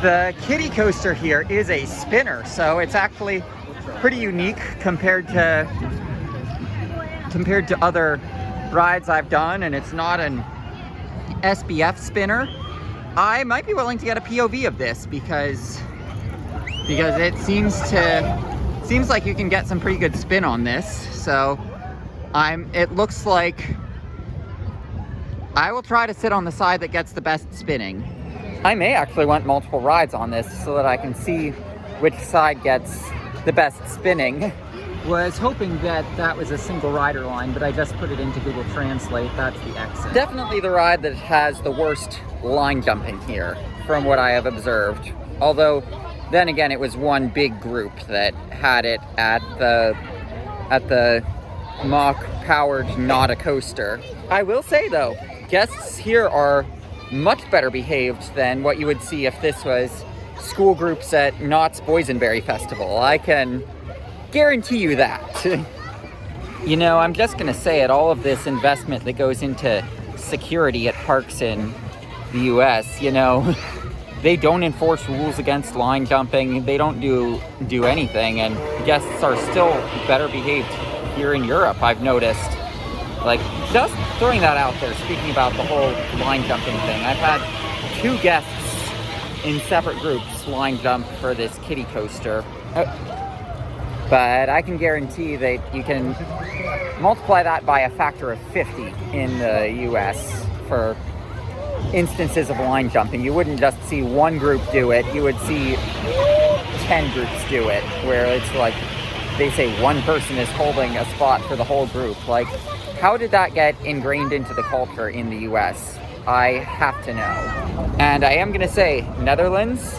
The kiddie coaster here is a spinner, so it's actually pretty unique compared to other rides I've done, and it's not an SBF spinner. I might be willing to get a POV of this because it seems like you can get some pretty good spin on this. So it looks like I will try to sit on the side that gets the best spinning. I may actually want multiple rides on this so that I can see which side gets the best spinning. Was hoping that was a single rider line, but I just put it into Google Translate. That's the exit. Definitely the ride that has the worst line jumping here, from what I have observed. Although, then again, it was one big group that had it at the mock-powered not a coaster. I will say though, guests here are much better behaved than what you would see if this was school groups at Knott's Boysenberry Festival. I can guarantee you that. You know, I'm just gonna say it, all of this investment that goes into security at parks in the US, you know, they don't enforce rules against line jumping, they don't do anything, and guests are still better behaved here in Europe, I've noticed. Like, just throwing that out there, speaking about the whole line jumping thing, I've had 2 guests in separate groups line jump for this kiddie coaster. But I can guarantee that you can multiply that by a factor of 50 in the US for instances of line jumping. You wouldn't just see one group do it, you would see 10 groups do it, where it's like they say one person is holding a spot for the whole group. Like, how did that get ingrained into the culture in the US? I have to know. And I am gonna say, Netherlands,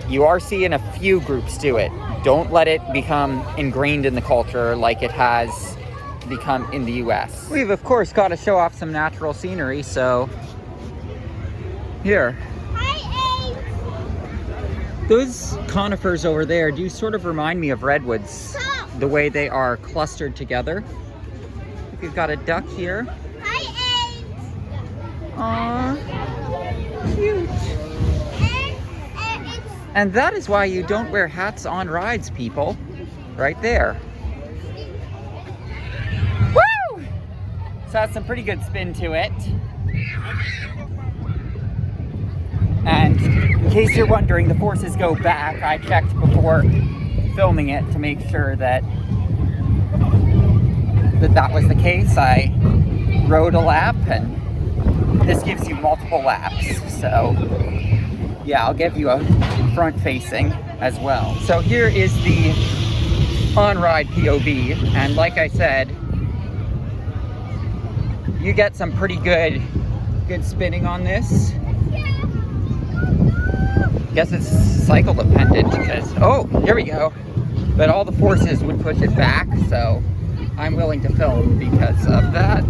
you are seeing a few groups do it. Don't let it become ingrained in the culture like it has become in the US. We've of course got to show off some natural scenery, so here. Hi, Ace. Those conifers over there do sort of remind me of redwoods, the way they are clustered together. We've got a duck here. Hi, Ace. Aww, cute. And that is why you don't wear hats on rides, people. Right there. Woo! So that's some pretty good spin to it. And in case you're wondering, the forces go back. I checked before filming it to make sure that was the case. I rode a lap, and this gives you multiple laps. So yeah, I'll give you a front facing as well. So here is the on-ride POV, and like I said, you get some pretty good spinning on this. Guess it's cycle dependent because, oh, here we go. But all the forces would push it back, so I'm willing to film because of that.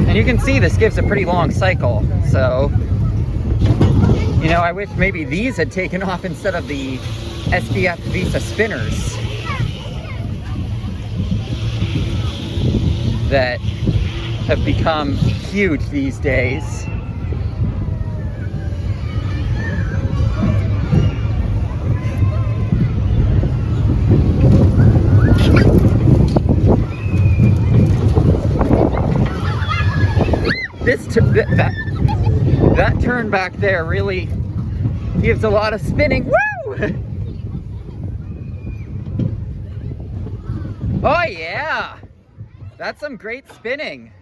And you can see this gives a pretty long cycle, so, you know, I wish maybe these had taken off instead of the SBF Visa spinners that have become huge these days. That turn back there really gives a lot of spinning. Woo! Oh yeah! That's some great spinning.